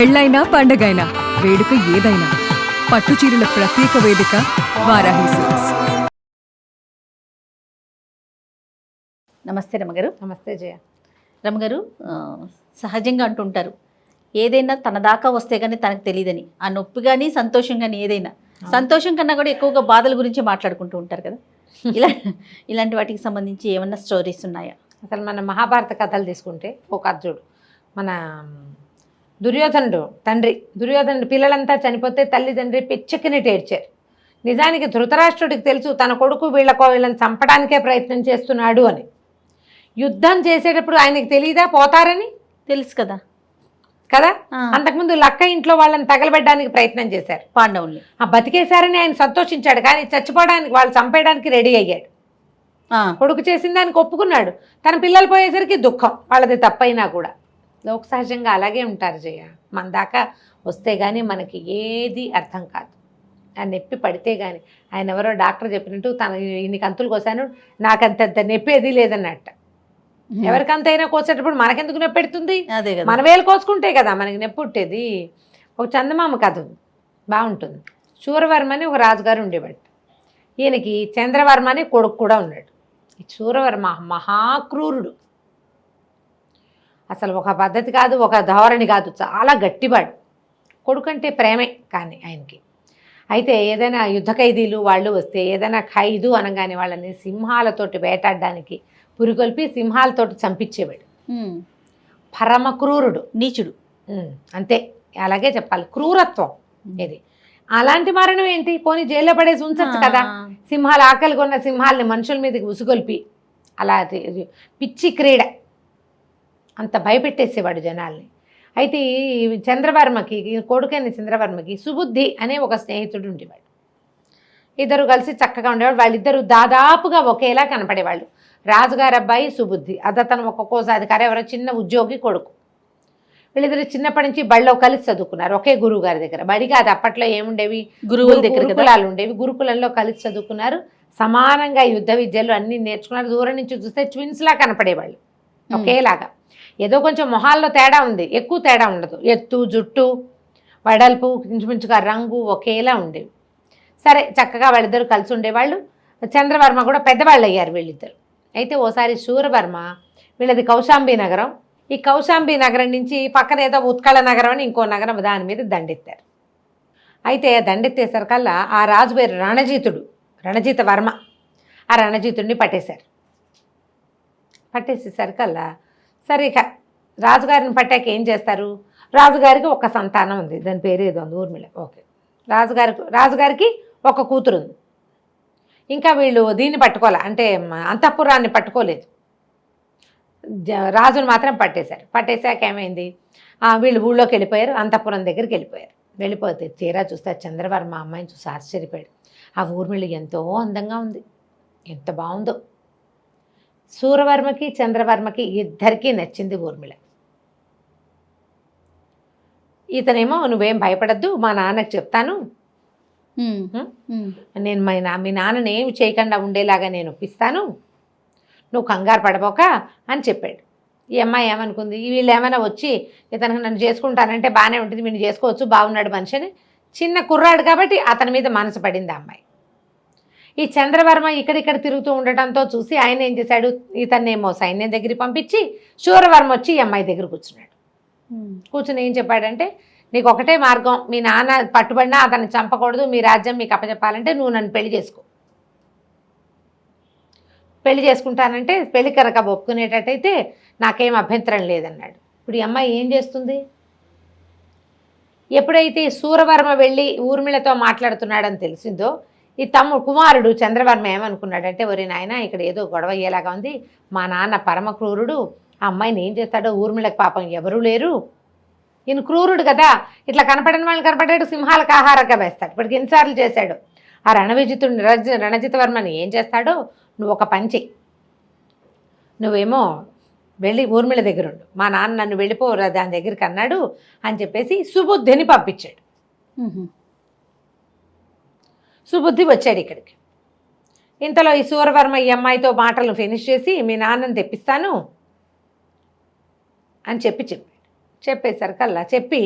పెళ్ళైనా పండగైనా వేడుక ఏదైనా పట్టు చీరల ప్రత్యేక వేదిక వారాహి సిల్క్స్. నమస్తే రమగారు. నమస్తే జయ. రమగారు, సహజంగా అంటుంటారు ఏదైనా తన దాకా వస్తే కానీ తనకు తెలియదని. ఆ నొప్పి కానీ సంతోషం కానీ ఏదైనా, సంతోషం కన్నా కూడా ఎక్కువగా బాధల గురించి మాట్లాడుకుంటూ ఉంటారు కదా. ఇలాంటి వాటికి సంబంధించి ఏమన్నా స్టోరీస్ ఉన్నాయా? అసలు మన మహాభారత కథలు తీసుకుంటే ఒక అర్జునుడు, మన దుర్యోధనుడు దుర్యోధనుడు పిల్లలంతా చనిపోతే తల్లిదండ్రి పిచ్చెక్కినట్టు ఏడ్చారు. నిజానికి ధృతరాష్ట్రుడికి తెలుసు తన కొడుకు వీళ్ళని చంపడానికే ప్రయత్నం చేస్తున్నాడు అని. యుద్ధం చేసేటప్పుడు ఆయనకి తెలియదా పోతారని? తెలుసు కదా. అంతకుముందు లక్క ఇంట్లో వాళ్ళని తగలబెట్టడానికి ప్రయత్నం చేశారు పాండవుల్ని. బతికేశారని ఆయన సంతోషించాడు, కానీ చచ్చిపోవడానికి వాళ్ళు చంపేయడానికి రెడీ అయ్యాడు. కొడుకు చేసిన దానికి ఒప్పుకున్నాడు. తన పిల్లలు పోయేసరికి దుఃఖం, వాళ్ళది తప్పైనా కూడా. లోక సహజంగా అలాగే ఉంటారు జయ. మన దాకా వస్తే కానీ మనకి ఏది అర్థం కాదు. ఆ నొప్పి పడితే కానీ, ఆయన ఎవరో డాక్టర్ చెప్పినట్టు తన ఇన్ని కంతులు కోసాను నాకంత నొప్పి ఏది లేదన్నట్ట. ఎవరికంతైనా కోసేటప్పుడు మనకెందుకు నొప్పి పెడుతుంది? అదే కదా, మన వేలు కోసుకుంటే కదా మనకి నొప్పి పుట్టేది. ఒక చందమామ కథ ఉంది, బాగుంటుంది. శూరవర్మ అని ఒక రాజుగారు ఉండేవాడు. ఈయనకి చంద్రవర్మ అని కొడుకు కూడా ఉన్నాడు. ఈ శూరవర్మ మహాక్రూరుడు. అసలు ఒక పద్ధతి కాదు, ఒక ధోరణి కాదు, చాలా గట్టివాడు. కొడుకంటే ప్రేమే కానీ ఆయనకి. అయితే ఏదైనా యుద్ధ ఖైదీలు వాళ్ళు వస్తే, ఏదైనా ఖైదు అనగానే వాళ్ళని సింహాలతోటి వేటాడడానికి పురికొల్పి సింహాలతోటి చంపించేవాడు. పరమ క్రూరుడు, నీచుడు. అంతే, అలాగే చెప్పాలి, క్రూరత్వం ఇది. అలాంటి మరణం ఏంటి? పోనీ జైల్లో పడేసి ఉంచచ్చు కదా. సింహాలు, ఆకలి కొన్న సింహాలని మనుషుల మీదకి ఉసుగొల్పి అలా పిచ్చి క్రీడ, అంత భయపెట్టేసేవాడు జనాల్ని. అయితే ఈ చంద్రవర్మకి, కొడుకైన చంద్రవర్మకి సుబుద్ధి అనే ఒక స్నేహితుడు ఉండేవాడు. ఇద్దరు కలిసి చక్కగా ఉండేవాడు. వాళ్ళిద్దరూ దాదాపుగా ఒకేలా కనపడేవాళ్ళు. రాజుగారి అబ్బాయి సుబుద్ధి, అతను ఒక్కోసారి అధికారి, ఎవరో చిన్న ఉద్యోగి కొడుకు. వీళ్ళిద్దరు చిన్నప్పటి నుంచి బడిలో కలిసి చదువుకున్నారు, ఒకే గురువు గారి దగ్గర. బడిగా అది అప్పట్లో ఏముండేవి, గురువుల దగ్గర గురుకులాలు ఉండేవి. గురుకులంలో కలిసి చదువుకున్నారు, సమానంగా యుద్ధ విద్యలు అన్నీ నేర్చుకున్నారు. దూరం నుంచి చూస్తే ట్విన్స్లా కనపడేవాళ్ళు, ఒకేలాగా. ఏదో కొంచెం మొహాల్లో తేడా ఉంది, ఎక్కువ తేడా ఉండదు. ఎత్తు, జుట్టు, వడల్పు, ఇంచుమించుగా రంగు ఒకేలా ఉండేవి. సరే, చక్కగా వాళ్ళిద్దరు కలిసి ఉండేవాళ్ళు. చంద్రవర్మ కూడా పెద్దవాళ్ళు అయ్యారు వీళ్ళిద్దరు. అయితే ఓసారి శూరవర్మ, వీళ్ళది కౌశాంబి నగరం, ఈ కౌశాంబి నగరం నుంచి పక్కన ఏదో ఉత్కళ నగరం అని ఇంకో నగరం, దాని మీద దండెత్తారు. అయితే దండెత్తేసరికల్లా ఆ రాజు పేరు రణజిత వర్మ. ఆ రణజితుడిని పట్టేశారు. పట్టేసేసరికల్లా సరే, ఇక రాజుగారిని పట్టాక ఏం చేస్తారు? రాజుగారికి ఒక సంతానం ఉంది, దాని పేరు ఏదో ఉంది, ఊర్మిళ. ఓకే, రాజుగారికి ఒక కూతురు ఉంది. ఇంకా వీళ్ళు దీన్ని పట్టుకోలే, అంటే అంతఃపురాన్ని పట్టుకోలేదు. రాజును మాత్రం పట్టేశారు. పట్టేశాక ఏమైంది, వీళ్ళు ఊళ్ళోకి వెళ్ళిపోయారు, అంతఃపురం దగ్గరికి వెళ్ళిపోయారు. వెళ్ళిపోతే తీరా చూస్తే చంద్రవర్మ అమ్మాయిని చూసి ఆశ్చర్యపోయాడు. ఆ ఊర్మిళ ఎంతో అందంగా ఉంది, ఎంత బాగుందో. శూరవర్మకి చంద్రవర్మకి ఇద్దరికీ నచ్చింది ఊర్మిళ. ఇతనేమో, నువ్వేం భయపడద్దు, మా నాన్నకి చెప్తాను, నేను మీ నాన్నని ఏమి చేయకుండా ఉండేలాగా నేను ఒప్పిస్తాను, నువ్వు కంగారు పడబోక అని చెప్పాడు. ఈ అమ్మాయి ఏమనుకుంది, వీళ్ళు ఏమైనా వచ్చి ఇతనికి నన్ను చేసుకుంటానంటే బాగానే ఉంటుంది, వీడిని చేసుకోవచ్చు, బాగున్నాడు మనిషి అని. చిన్న కుర్రాడు కాబట్టి అతని మీద మనసు పడింది ఆ అమ్మాయి. ఈ చంద్రవర్మ ఇక్కడిక్కడ తిరుగుతూ ఉండటంతో చూసి ఆయన ఏం చేశాడు, ఇతన్నేమో సైన్యం దగ్గరికి పంపించి శూరవర్మ వచ్చి ఈ అమ్మాయి దగ్గర కూర్చున్నాడు. కూర్చుని ఏం చెప్పాడంటే, నీకు ఒకటే మార్గం, మీ నాన్న పట్టుబడినా అతన్ని చంపకూడదు, మీ రాజ్యం మీకు అప్పచెప్పాలంటే నువ్వు నన్ను పెళ్లి చేసుకో. పెళ్లి చేసుకుంటానంటే పెళ్లి కనుక ఒప్పుకునేటట్టయితే నాకేం అభ్యంతరం లేదన్నాడు. ఇప్పుడు ఈ అమ్మాయి ఏం చేస్తుంది? ఎప్పుడైతే శూరవర్మ వెళ్ళి ఊర్మిళతో మాట్లాడుతున్నాడని తెలిసిందో, ఈ కుమారుడు చంద్రవర్మ ఏమనుకున్నాడంటే, ఒరే నాయన, ఇక్కడ ఏదో గొడవ అయ్యేలాగా ఉంది, మా నాన్న పరమ క్రూరుడు, ఆ అమ్మాయిని ఏం చేస్తాడో, ఊర్మిళకు పాపం ఎవరూ లేరు, ఈయన క్రూరుడు కదా, ఇట్లా కనపడని వాళ్ళని కనపడాడు, సింహాలకు ఆహారంగా వేస్తాడు. ఇప్పటికి ఎన్నిసార్లు చేశాడు. ఆ రణజిత వర్మని ఏం చేస్తాడో, నువ్వు ఒక పని చెయ్యి, నువ్వేమో వెళ్ళి ఊర్మిళ దగ్గర ఉండు, మా నాన్న నన్ను వెళ్ళిపోరా దాని దగ్గరికి అన్నాడు అని చెప్పేసి సుబుద్ధిని పంపించాడు. సుబుద్ధి వచ్చాడు ఇక్కడికి. ఇంతలో ఈ శూరవర్మ ఈ అమ్మాయితో మాటలను ఫినిష్ చేసి, మీ నాన్నని తెప్పిస్తాను అని చెప్పాడు. చెప్పేసరికల్లా చెప్పి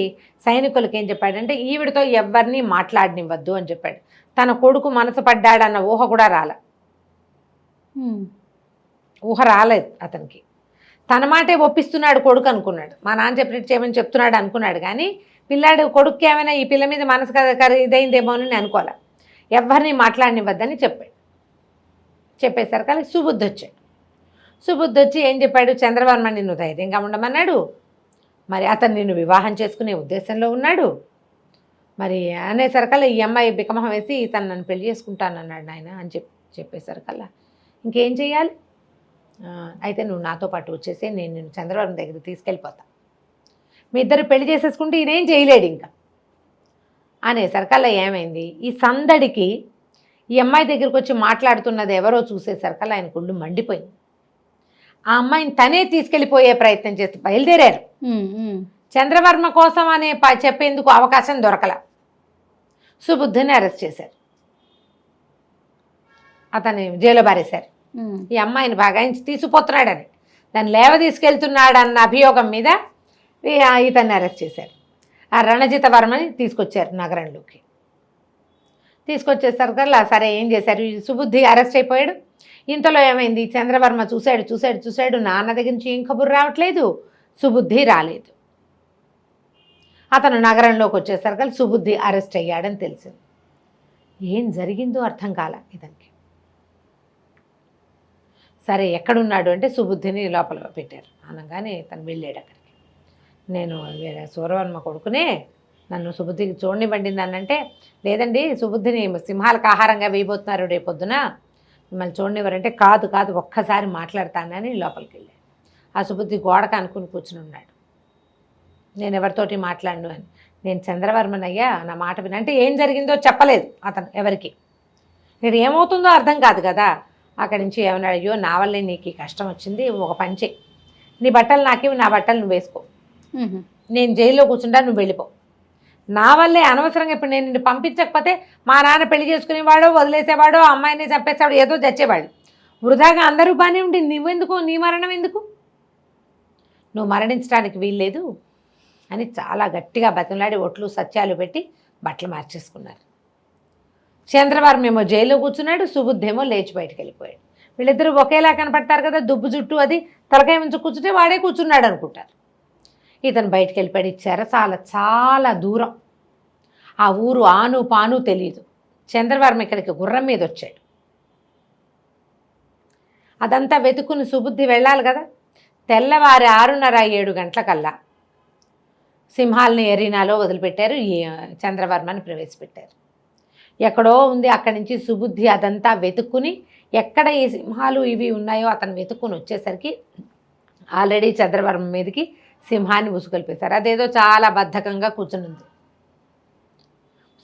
సైనికులకి ఏం చెప్పాడంటే ఈవిడితో ఎవరిని మాట్లాడనివ్వద్దు అని చెప్పాడు. తన కొడుకు మనసు పడ్డాడన్న ఊహ కూడా ఊహ రాలేదు అతనికి. తన మాటే ఒప్పిస్తున్నాడు కొడుకు అనుకున్నాడు. మా నాన్న చెప్పినట్టు చేయమని చెప్తున్నాడు అనుకున్నాడు. కానీ పిల్లాడు కొడుకు ఏమైనా ఈ పిల్ల మీద మనసు ఇదైందేమో అని అనుకోలే. ఎవరిని మాట్లాడనివ్వద్దని చెప్పాడు. చెప్పేసరికి సుబుద్ధి వచ్చాడు. సుబుద్ధి వచ్చి ఏం చెప్పాడు, చంద్రవర్మ నిన్ను ధైర్యంగా ఉండమన్నాడు, మరి అతను నిన్ను వివాహం చేసుకునే ఉద్దేశంలో ఉన్నాడు, మరి అనేసరికల్లా ఈ అమ్మాయి బికమహం వేసి ఇతను నన్ను పెళ్లి చేసుకుంటానన్నాడు నాయన అని చెప్పేసరికల్లా ఇంకేం చెయ్యాలి, అయితే నువ్వు నాతో పాటు వచ్చేసి నేను నిన్ను చంద్రవర్మ దగ్గరికి తీసుకెళ్ళిపోతా, మీ ఇద్దరు పెళ్లి చేసేసుకుంటే ఈయనేం చేయలేడు ఇంకా అనేసరికల్లా ఏమైంది, ఈ సందడికి ఈ అమ్మాయి దగ్గరికి వచ్చి మాట్లాడుతున్నది ఎవరో చూసేసరికల్లా ఆయన కుళ్ళు మండిపోయింది. ఆ అమ్మాయిని తనే తీసుకెళ్ళిపోయే ప్రయత్నం చేస్తూ బయలుదేరారు. చంద్రవర్మ కోసం అనే చెప్పేందుకు అవకాశం దొరకల. సుబుద్ధిని అరెస్ట్ చేశారు, అతన్ని జైలు బారేశారు. ఈ అమ్మాయిని బాగా తీసుకుపోతున్నాడని దాన్ని లేవ తీసుకెళ్తున్నాడన్న అభియోగం మీద ఇతన్ని అరెస్ట్ చేశారు. ఆ రణజిత వర్మని తీసుకొచ్చారు నగరంలోకి. తీసుకొచ్చేసరికల్లా సరే ఏం చేశారు, ఈ సుబుద్ధి అరెస్ట్ అయిపోయాడు. ఇంతలో ఏమైంది, చంద్రవర్మ చూశాడు నాన్న దగ్గర నుంచి ఏం కబురు రావట్లేదు, సుబుద్ధి రాలేదు. అతను నగరంలోకి వచ్చేసరికి సుబుద్ధి అరెస్ట్ అయ్యాడని తెలిసింది. ఏం జరిగిందో అర్థం కాల ఇతనికి. సరే ఎక్కడున్నాడు అంటే సుబుద్ధిని లోపల పెట్టారు. అనగానే తను వెళ్ళాడు అక్కడికి. నేను సూరవర్మ కొడుకునే, నన్ను సుబుద్ధికి చూడనివ్వండి అనంటే, లేదండి సుబుద్ధిని సింహాలకు ఆహారంగా వేయబోతున్నారు రేపొద్దున, మిమ్మల్ని చూడనివ్వరంటే, కాదు ఒక్కసారి మాట్లాడతానని లోపలికి వెళ్ళాడు. ఆ సుబుద్ధి గోడకు అనుకుని కూర్చుని ఉన్నాడు. నేను ఎవరితోటి మాట్లాడను అని. నేను చంద్రవర్మనయ్యా, నా మాట విని అంటే ఏం జరిగిందో చెప్పలేదు అతను ఎవరికి. నేను ఏమవుతుందో అర్థం కాదు కదా. అక్కడి నుంచి ఏమన్నాడు, అయ్యో నా వల్లే నీకు ఈ కష్టం వచ్చింది, ఒక పని చెయ్యి, నీ బట్టలు నాకేవి, నా బట్టలు నువ్వు వేసుకో, నేను జైల్లో కూర్చుంటా, నువ్వు వెళ్ళిపో, నా వల్లే అనవసరంగా ఇప్పుడు నేను నిన్ను పంపించకపోతే మా నాన్న పెళ్లి చేసుకునేవాడో వదిలేసేవాడో అమ్మాయిని చంపేసేవాడు ఏదో చచ్చేవాడు, వృధాగా అందరూ బాగానే ఉండి నువ్వెందుకు, నీ మరణం ఎందుకు, నువ్వు మరణించడానికి వీల్లేదు అని చాలా గట్టిగా బతిమలాడి ఒట్లు సత్యాలు పెట్టి బట్టలు మార్చేసుకున్నారు. చంద్రవర్మ ఏమో జైల్లో కూర్చున్నాడు, సుబుద్ధి ఏమో లేచి బయటకు వెళ్ళిపోయాడు. వీళ్ళిద్దరూ ఒకేలా కనపడతారు కదా, దుబ్బు జుట్టు అది తలకాయ మంచి కూర్చుంటే వాడే కూర్చున్నాడు అనుకుంటారు. ఇతను బయటకు వెళ్ళిపోయాడు. ఇచ్చారా చాలా దూరం, ఆ ఊరు ఆను పాను తెలియదు. చంద్రవర్మ ఇక్కడికి గుర్రం మీద వచ్చాడు. అదంతా వెతుక్కుని సుబుద్ధి వెళ్ళాలి కదా. తెల్లవారి 6:30-7 గంటలకల్లా సింహాలని ఎరీనాలో వదిలిపెట్టారు. చంద్రవర్మని ప్రవేశపెట్టారు. ఎక్కడో ఉంది, అక్కడి నుంచి సుబుద్ధి అదంతా వెతుక్కుని ఎక్కడ ఈ సింహాలు ఇవి ఉన్నాయో అతను వెతుక్కుని వచ్చేసరికి ఆల్రెడీ చంద్రవర్మ మీదకి సింహాన్ని ఉసుకొల్పేశారు. అదేదో చాలా బద్ధకంగా కూర్చునుంది.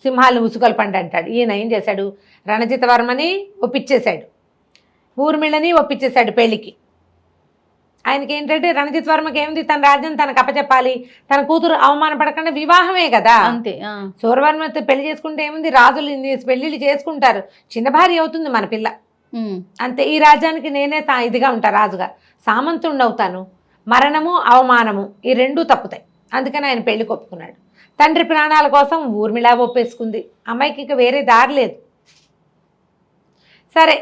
సింహాలను ఉసుకొల్పండి అంటాడు. ఈయన ఏం చేశాడు, రణజిత వర్మని ఒప్పించేశాడు, ఊర్మిళని ఒప్పించేశాడు పెళ్లికి. ఆయనకి ఏంటంటే రణజిత్ వర్మకి ఏముంది, తన రాజ్యం తనకు అప్పచెప్పాలి, తన కూతురు అవమానపడకుండా వివాహమే కదా అంతే. సూరవర్మతో పెళ్లి చేసుకుంటే ఏముంది, రాజులు పెళ్లిళ్ళు చేసుకుంటారు, చిన్న భార్య అవుతుంది మన పిల్ల, అంతే. ఈ రాజ్యానికి నేనే ఇదిగా ఉంటా, రాజుగా సామంతుణ్ణి అవుతాను, మరణము అవమానము ఈ రెండూ తప్పుతాయి. అందుకని ఆయన పెళ్లికి ఒప్పుకున్నాడు. తండ్రి ప్రాణాల కోసం ఊర్మిళ ఒప్పేసుకుంది. అమ్మాయికి ఇక వేరే దారి లేదు. సరే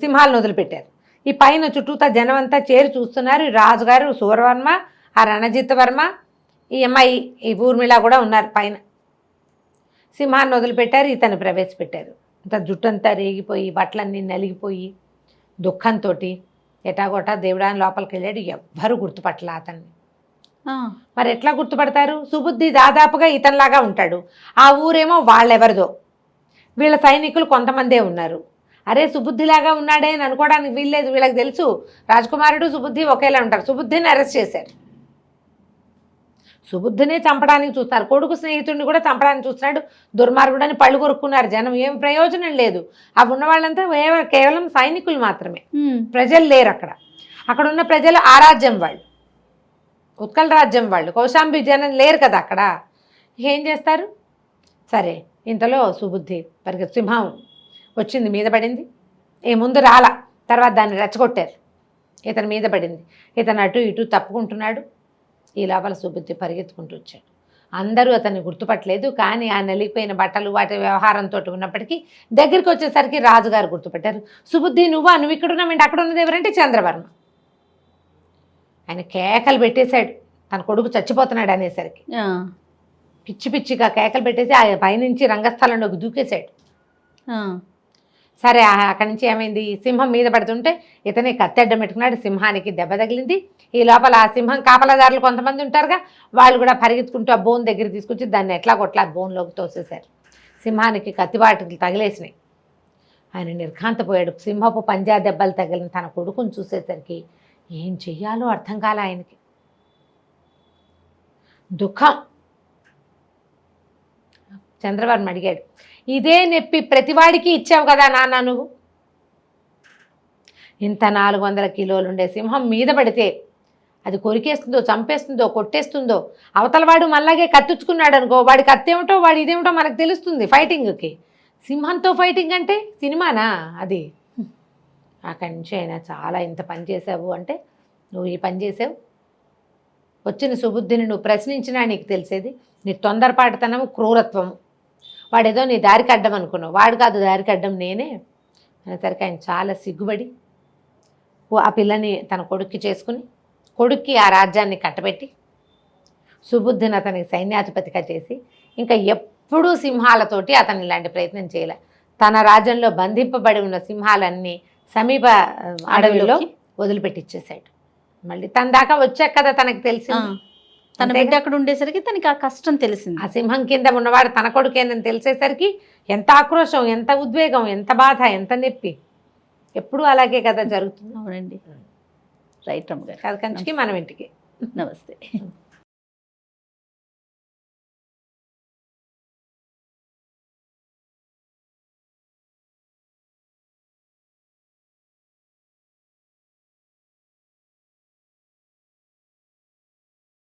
సింహాలను వదిలిపెట్టారు. ఈ పైన చుట్టూతా జనం అంతా చేరి చూస్తున్నారు. రాజుగారు సూరవర్మ, ఆ రణజిత్ వర్మ, ఈ అమ్మాయి ఈ ఊర్మిళ కూడా ఉన్నారు పైన. సింహాన్ని వదిలిపెట్టారు, ఇతను ప్రవేశపెట్టారు. అంత జుట్టంతా రేగిపోయి బట్టలన్నీ నలిగిపోయి దుఃఖంతో ఎటాగోటా దేవుడాని లోపలికి వెళ్ళాడు. ఎవ్వరూ గుర్తుపట్టలే అతన్ని. మరి ఎట్లా గుర్తుపడతారు, సుబుద్ధి దాదాపుగా ఇతనిలాగా ఉంటాడు, ఆ ఊరేమో వాళ్ళెవరిదో, వీళ్ళ సైనికులు కొంతమందే ఉన్నారు. అరే సుబుద్ధిలాగా ఉన్నాడే అని అనుకోవడానికి వీల్లేదు, వీళ్ళకి తెలుసు రాజకుమారుడు సుబుద్ధి ఒకేలా ఉంటారు. సుబుద్ధిని అరెస్ట్ చేశారు. సుబుద్ధినే చంపడానికి చూస్తారు, కొడుకు స్నేహితుడిని కూడా చంపడానికి చూస్తున్నాడు, దుర్మార్గుడని పళ్ళు కొరుక్కున్నారు జనం. ఏం ప్రయోజనం లేదు. అవి ఉన్న వాళ్ళంతా కేవలం సైనికులు మాత్రమే, ప్రజలు లేరు అక్కడ. అక్కడ ఉన్న ప్రజలు ఆ రాజ్యం వాళ్ళు, ఉత్కల రాజ్యం వాళ్ళు, కౌశాంబి జనం లేరు కదా అక్కడ. ఏం చేస్తారు. సరే ఇంతలో సుబుద్ధి సింహం వచ్చింది, మీద పడింది. ఈ ముందు రాలా, తర్వాత దాన్ని రెచ్చగొట్టారు, ఇతని మీద పడింది. ఇతను అటు ఇటు తప్పుకుంటున్నాడు. ఈ లోపల సుబుద్ధి పరిగెత్తుకుంటూ వచ్చాడు. అందరూ అతన్ని గుర్తుపట్టలేదు, కానీ ఆ నలిగిపోయిన బట్టలు వాటి వ్యవహారంతో ఉన్నప్పటికీ దగ్గరికి వచ్చేసరికి రాజుగారు గుర్తుపట్టారు. సుబుద్ధి నువ్వు ఇక్కడ ఉన్నామంటే అక్కడ ఉన్నది ఎవరంటే చంద్రవర్మ. ఆయన కేకలు పెట్టేశాడు తన కొడుకు చచ్చిపోతున్నాడు అనేసరికి. పిచ్చి పిచ్చిగా కేకలు పెట్టేసి ఆ పైనుంచి రంగస్థలంలోకి దూకేశాడు. సరే అక్కడి నుంచి ఏమైంది, సింహం మీద పడుతుంటే ఇతనే కత్తి అడ్డం పెట్టుకున్నాడు. సింహానికి దెబ్బ తగిలింది. ఈ లోపల ఆ సింహం కాపలాదారులు కొంతమంది ఉంటారుగా, వాళ్ళు కూడా పరిగెత్తుకుంటూ ఆ బోన్ దగ్గర తీసుకొచ్చి దాన్ని ఎట్లా కొట్లా బోన్లోకి తోసేశారు. సింహానికి కత్తిబాటులు తగిలేసినాయి. ఆయన నిర్ఘాంతపోయాడు. సింహపు పంజా దెబ్బలు తగిలిన తన కొడుకుని చూసేసరికి ఏం చెయ్యాలో అర్థం కాలే ఆయనకి. దుఃఖం. చంద్రవర్మ అడిగాడు, ఇదే నొప్పి ప్రతివాడికి ఇచ్చావు కదా నాన్న నువ్వు? ఇంత 400 కిలోలు ఉండే సింహం మీద పడితే అది కొరికేస్తుందో చంపేస్తుందో కొట్టేస్తుందో, అవతలవాడు మళ్ళాగే కత్తుచ్చుకున్నాడు అనుకో, వాడి కత్తేమిటో వాడి ఇదేమిటో మనకు తెలుస్తుంది ఫైటింగ్కి. సింహంతో ఫైటింగ్ అంటే సినిమానా అది? అక్కడి నుంచి అయినా చాలా ఇంత పని చేసావు అంటే, నువ్వు ఈ పని చేసావు, వచ్చిన సుబుద్ధిని నువ్వు ప్రశ్నించినా నీకు తెలిసేది. నీ తొందరపాటుతనము క్రూరత్వము. వాడేదో నీ దారికి అడ్డం అనుకున్నావు, వాడు కాదు దారికి అడ్డం నేనే అనేసరికి ఆయన చాలా సిగ్గుపడి ఆ పిల్లని తన కొడుక్కి చేసుకుని, కొడుక్కి ఆ రాజ్యాన్ని కట్టబెట్టి సుబుద్ధిని అతనికి సైన్యాధిపతిగా చేసి ఇంకా ఎప్పుడూ సింహాలతోటి అతను ఇలాంటి ప్రయత్నం చేయలే. తన రాజ్యంలో బంధింపబడి ఉన్న సింహాలన్నీ సమీప అడవిలో వదిలిపెట్టిచ్చేసాడు. మళ్ళీ తన దాకా వచ్చాక కదా తనకు తెలిసింది. తన బిడ్డ అక్కడ ఉండేసరికి తనకి ఆ కష్టం తెలిసింది. ఆ సింహం కింద ఉన్నవాడు తన కొడుకేనని తెలిసేసరికి ఎంత ఆక్రోశం, ఎంత ఉద్వేగం, ఎంత బాధ, ఎంత నొప్పి. ఎప్పుడు అలాగే కదా జరుగుతుంది. అవునండి. రైట్ రమ్మ గారు. కథ కంచికి మనం ఇంటికి. నమస్తే.